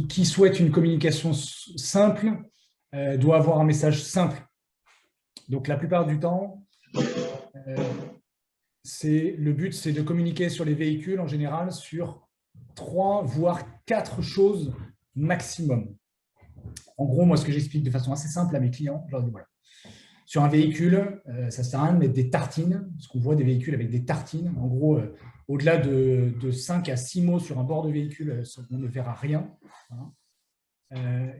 qui souhaite une communication simple doit avoir un message simple. Donc, la plupart du temps, le but, c'est de communiquer sur les véhicules en général sur 3, voire 4 choses maximum. En gros, moi, ce que j'explique de façon assez simple à mes clients, je leur dis voilà. Sur un véhicule, ça ne sert à rien de mettre des tartines, parce qu'on voit des véhicules avec des tartines. En gros, au-delà de 5 à 6 mots sur un bord de véhicule, on ne verra rien.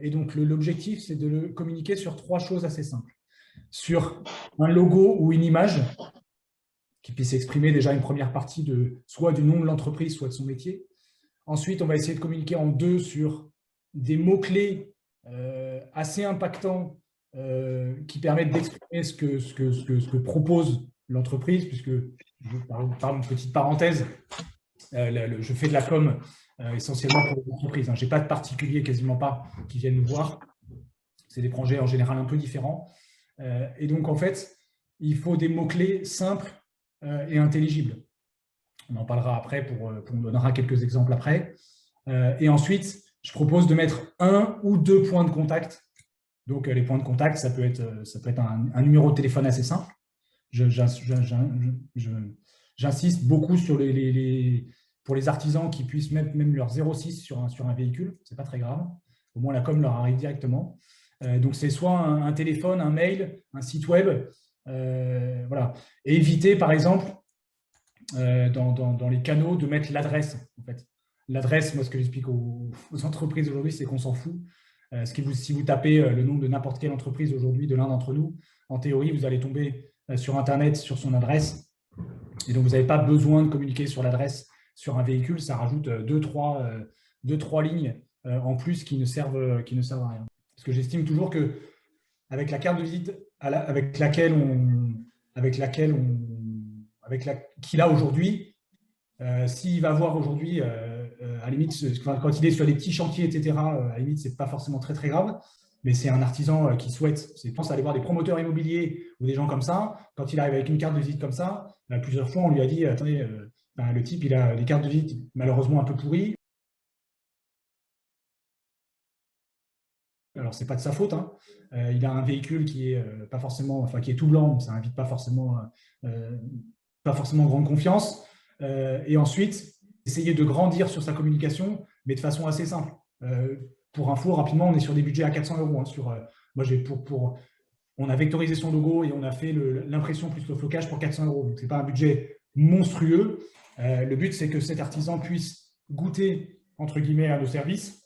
Et donc, l'objectif, c'est de le communiquer sur 3 choses assez simples. Sur un logo ou une image qui puisse exprimer déjà une première partie soit du nom de l'entreprise, soit de son métier. Ensuite, on va essayer de communiquer en 2 sur des mots-clés assez impactants qui permettent d'exprimer ce que propose l'entreprise, puisque, par une petite parenthèse, je fais de la com essentiellement pour les entreprises. Je n'ai pas de particuliers, quasiment pas, qui viennent nous voir. C'est des projets en général un peu différents. Et donc, en fait, il faut des mots-clés simples et intelligibles. On en parlera après, on donnera quelques exemples après. Et ensuite, je propose de mettre 1 ou 2 points de contact. Donc, les points de contact, ça peut être un numéro de téléphone assez simple. J'insiste beaucoup sur pour les artisans qui puissent mettre même leur 06 sur un véhicule. Ce n'est pas très grave. Au moins, la com leur arrive directement. Donc, c'est soit un téléphone, un mail, un site web. Voilà. Et éviter, par exemple, dans les canaux, de mettre l'adresse. En fait. L'adresse, moi, ce que j'explique aux entreprises aujourd'hui, c'est qu'on s'en fout. Si vous tapez le nom de n'importe quelle entreprise aujourd'hui, de l'un d'entre nous, en théorie, vous allez tomber sur Internet, sur son adresse. Et donc, vous n'avez pas besoin de communiquer sur l'adresse sur un véhicule. Ça rajoute 2-3 lignes en plus qui ne servent à rien. Parce que j'estime toujours qu'avec la carte de visite qu'il a aujourd'hui, s'il va voir aujourd'hui, à la limite, quand il est sur des petits chantiers, etc., à la limite, ce n'est pas forcément très, très grave. Mais c'est un artisan qui pense aller voir des promoteurs immobiliers ou des gens comme ça. Quand il arrive avec une carte de visite comme ça, plusieurs fois, on lui a dit, attendez, le type, il a des cartes de visite malheureusement un peu pourries. Alors, ce n'est pas de sa faute. Il a un véhicule qui est pas forcément, qui est tout blanc, donc ça n'invite pas forcément grande confiance. Et ensuite, essayer de grandir sur sa communication, mais de façon assez simple. Pour info, rapidement, on est sur des budgets à 400 €. On a vectorisé son logo et on a fait l'impression plus le flocage pour 400 €. Donc, ce n'est pas un budget monstrueux. Le but, c'est que cet artisan puisse goûter, entre guillemets, à nos services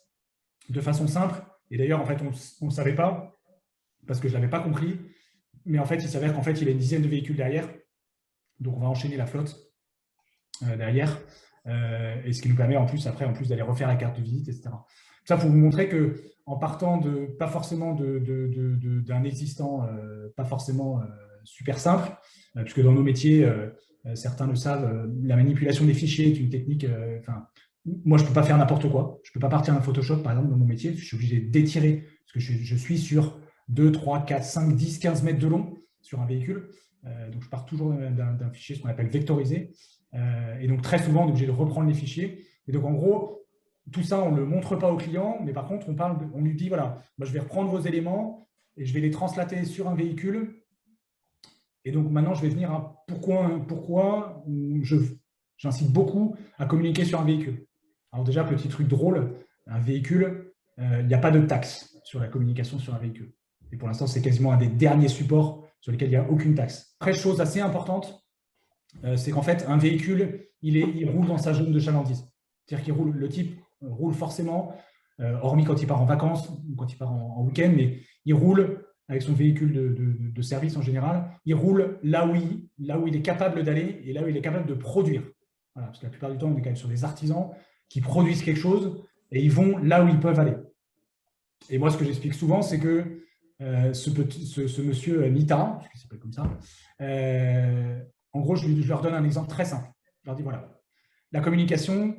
de façon simple. Et d'ailleurs, en fait, on ne savait pas, parce que je ne l'avais pas compris. Mais en fait, il s'avère qu'en fait, il a une dizaine de véhicules derrière. Donc, on va enchaîner la flotte derrière. Et ce qui nous permet, en plus d'aller refaire la carte de visite, etc. Ça, pour vous montrer qu'en partant pas forcément d'un existant pas forcément super simple, puisque dans nos métiers, certains le savent, la manipulation des fichiers est une technique. Moi, je ne peux pas faire n'importe quoi. Je ne peux pas partir d'un Photoshop, par exemple, dans mon métier. Je suis obligé d'étirer, parce que je suis sur 2, 3, 4, 5, 10, 15 mètres de long sur un véhicule. Donc, je pars toujours d'un fichier, ce qu'on appelle vectorisé. Et donc, très souvent, on est obligé de reprendre les fichiers. Et donc, en gros, tout ça, on ne le montre pas au client, mais par contre, on lui dit, voilà, moi, je vais reprendre vos éléments et je vais les translater sur un véhicule. Et donc, maintenant, je vais venir à pourquoi j'incite beaucoup à communiquer sur un véhicule. Alors déjà, petit truc drôle, un véhicule, il n'y a pas de taxe sur la communication sur un véhicule. Et pour l'instant, c'est quasiment un des derniers supports sur lesquels il n'y a aucune taxe. Après, chose assez importante, c'est qu'en fait, un véhicule, il roule dans sa zone de chalandise. C'est-à-dire le type roule forcément, hormis quand il part en vacances ou quand il part en week-end, mais il roule avec son véhicule de service en général, il roule là où il est capable d'aller et là où il est capable de produire. Voilà, parce que la plupart du temps, on est quand même sur des artisans qui produisent quelque chose et ils vont là où ils peuvent aller. Et moi, ce que j'explique souvent, c'est que ce monsieur Nita, je ne sais pas comme ça, en gros, je leur donne un exemple très simple. Je leur dis, voilà, la communication,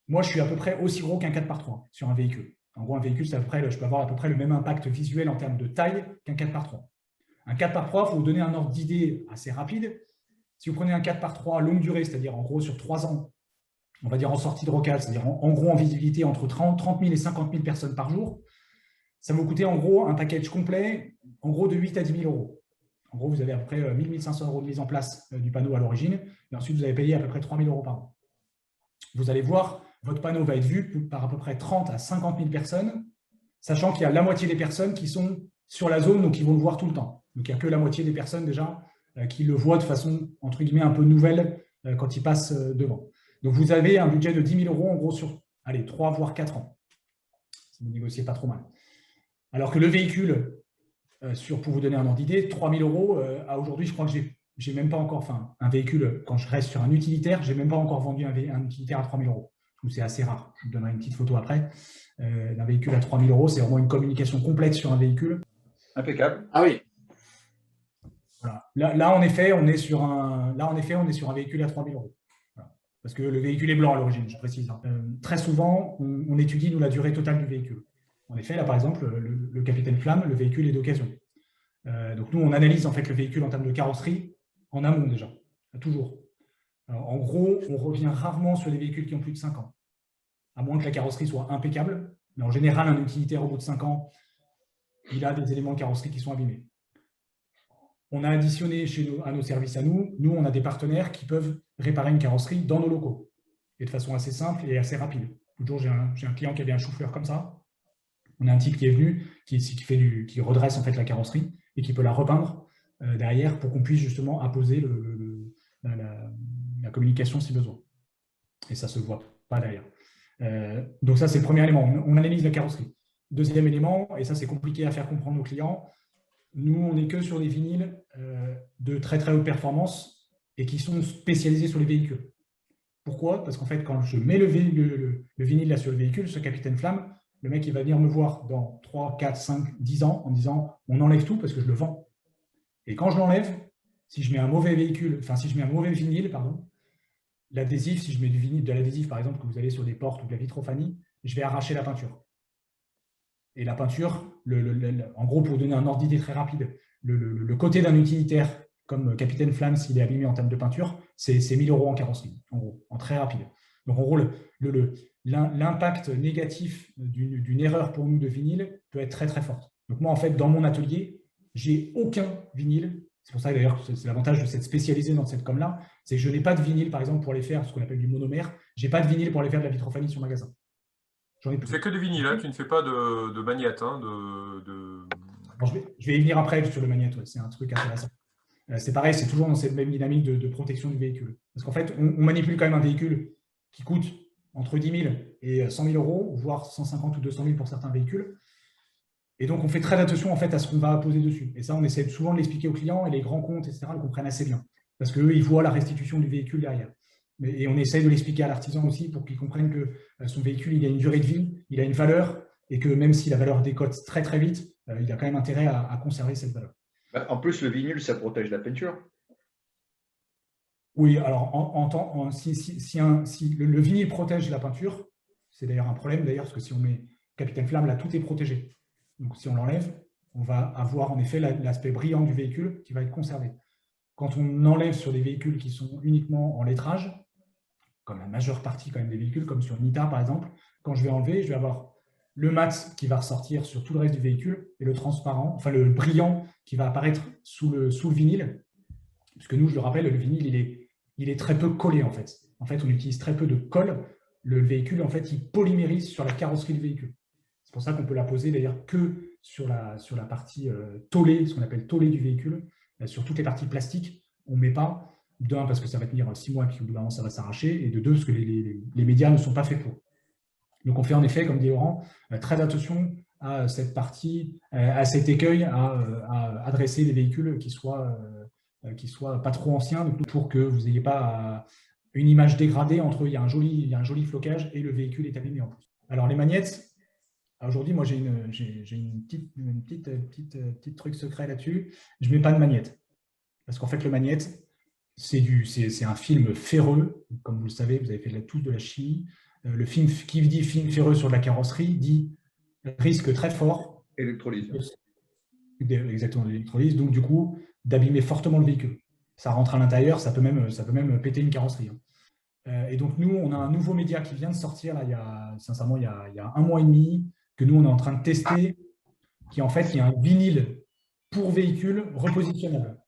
moi, je suis à peu près aussi gros qu'un 4x3 sur un véhicule. En gros, un véhicule, je peux avoir à peu près le même impact visuel en termes de taille qu'un 4x3. Un 4x3, il faut vous donner un ordre d'idée assez rapide. Si vous prenez un 4x3 longue durée, c'est-à-dire en gros sur 3 ans, on va dire en sortie de rocade, c'est-à-dire en gros en visibilité entre 30 000 et 50 000 personnes par jour, ça va vous coûter en gros un package complet, en gros de 8 à 10 000 euros. En gros, vous avez à peu près 1 500 euros de mise en place du panneau à l'origine, et ensuite vous allez payer à peu près 3 000 euros par an. Vous allez voir, votre panneau va être vu par à peu près 30 à 50 000 personnes, sachant qu'il y a la moitié des personnes qui sont sur la zone, donc qui vont le voir tout le temps. Donc il n'y a que la moitié des personnes déjà qui le voient de façon, entre guillemets, un peu nouvelle quand ils passent devant. Donc vous avez un budget de 10 000 euros en gros sur, allez, 3 voire 4 ans. Si vous négociez pas trop mal. Alors que le véhicule, pour vous donner un ordre d'idée, 3 000 euros, à aujourd'hui, je crois que j'ai même pas encore, enfin, un véhicule, quand je reste sur un utilitaire, j'ai même pas encore vendu un utilitaire à 3 000 euros. C'est assez rare. Je vous donnerai une petite photo après. D'un véhicule à 3 000 euros, c'est vraiment une communication complète sur un véhicule. Impeccable. Ah oui. Voilà. Là, en effet, on est sur un véhicule à 3 000 euros. Voilà. Parce que le véhicule est blanc à l'origine, je précise. Très souvent, on étudie, nous, la durée totale du véhicule. En effet, là, par exemple, le Capitaine Flamme, le véhicule est d'occasion. Donc, nous, on analyse en fait le véhicule en termes de carrosserie en amont déjà, toujours. Alors, en gros, on revient rarement sur des véhicules qui ont plus de 5 ans, à moins que la carrosserie soit impeccable. Mais en général, un utilitaire au bout de 5 ans, il a des éléments de carrosserie qui sont abîmés. On a additionné à nos services à nous, on a des partenaires qui peuvent réparer une carrosserie dans nos locaux, et de façon assez simple et assez rapide. L'autre jour, j'ai un client qui avait un chou-fleur comme ça. On a un type qui est venu, qui redresse en fait la carrosserie et qui peut la repeindre derrière pour qu'on puisse justement apposer la communication si besoin. Et ça ne se voit pas derrière. Donc ça, c'est le premier élément. On analyse la carrosserie. Deuxième élément, et ça c'est compliqué à faire comprendre aux clients, nous, on n'est que sur des vinyles de très très haute performance et qui sont spécialisés sur les véhicules. Pourquoi? Parce qu'en fait, quand je mets le vinyle là sur le véhicule, ce Capitaine Flamme, le mec, il va venir me voir dans 3, 4, 5, 10 ans en me disant « on enlève tout parce que je le vends ». Et quand je l'enlève, si je mets un mauvais vinyle, pardon, l'adhésif, si je mets du vinyle, de l'adhésif par exemple, que vous avez sur des portes ou de la vitrophanie, je vais arracher la peinture. Et la peinture, en gros, pour vous donner un ordre d'idée très rapide, le côté d'un utilitaire comme Capitaine Flamme, s'il est abîmé en termes de peinture, c'est 1 000 euros en carrosserie, en gros, en très rapide. Donc en gros, l'impact négatif d'une erreur pour nous de vinyle peut être très très fort. Donc moi, en fait, dans mon atelier, j'ai aucun vinyle. C'est pour ça d'ailleurs c'est l'avantage de s'être spécialisé dans cette com-là, c'est que je n'ai pas de vinyle, par exemple, pour les faire ce qu'on appelle du monomère. Je n'ai pas de vinyle pour les faire de la vitrophanie sur magasin. Tu fais que du vinyle, hein, tu ne fais pas de magnète. Hein, Alors, je vais y venir après sur le magnète, ouais, c'est un truc intéressant. C'est pareil, c'est toujours dans cette même dynamique de protection du véhicule. Parce qu'en fait, on manipule quand même un véhicule qui coûte entre 10 000 et 100 000 euros, voire 150 ou 200 000 pour certains véhicules. Et donc, on fait très attention en fait, à ce qu'on va poser dessus. Et ça, on essaie souvent de l'expliquer aux clients et les grands comptes, etc., le comprennent assez bien. Parce qu'eux, ils voient la restitution du véhicule derrière. Et on essaie de l'expliquer à l'artisan aussi pour qu'il comprenne que son véhicule, il a une durée de vie, il a une valeur, et que même si la valeur décote très très vite, il a quand même intérêt à conserver cette valeur. En plus, le vinyle, ça protège la peinture. Oui, alors si le vinyle protège la peinture, c'est d'ailleurs un problème d'ailleurs, parce que si on met Capitaine Flamme, là, tout est protégé. Donc si on l'enlève, on va avoir en effet l'aspect brillant du véhicule qui va être conservé. Quand on enlève sur des véhicules qui sont uniquement en lettrage, comme la majeure partie quand même des véhicules, comme sur Nita par exemple, quand je vais enlever, je vais avoir le mat qui va ressortir sur tout le reste du véhicule et le transparent, enfin le brillant qui va apparaître sous le vinyle. Puisque nous, je le rappelle, le vinyle, il est très peu collé en fait. En fait, on utilise très peu de colle. Le véhicule, en fait, il polymérise sur la carrosserie du véhicule. C'est pour ça qu'on peut la poser d'ailleurs que sur la partie tôlée, ce qu'on appelle tôlée du véhicule. Sur toutes les parties plastiques, on ne met pas. D'un, parce que ça va tenir 6 mois et puis au bout d'un moment, ça va s'arracher. Et de deux, parce que les médias ne sont pas faits pour. Donc, on fait en effet, comme dit Laurent, très attention à cette partie, à cet écueil, à adresser les véhicules qui soient pas trop anciens, donc pour que vous n'ayez pas une image dégradée entre il y a un joli flocage et le véhicule est abîmé en plus. Alors, les magnettes, aujourd'hui, moi, j'ai une petite truc secret là-dessus. Je ne mets pas de magnète. Parce qu'en fait, le magnète, c'est un film ferreux. Comme vous le savez, vous avez fait tous de la chimie. Le film qui dit film ferreux sur de la carrosserie dit risque très fort. Électrolyse. Exactement, l'électrolyse. Donc, du coup, d'abîmer fortement le véhicule. Ça rentre à l'intérieur, ça peut même péter une carrosserie. Et donc, nous, on a un nouveau média qui vient de sortir, là, sincèrement, il y a 1 mois et demi, que nous, on est en train de tester, qui est un vinyle pour véhicule repositionnable.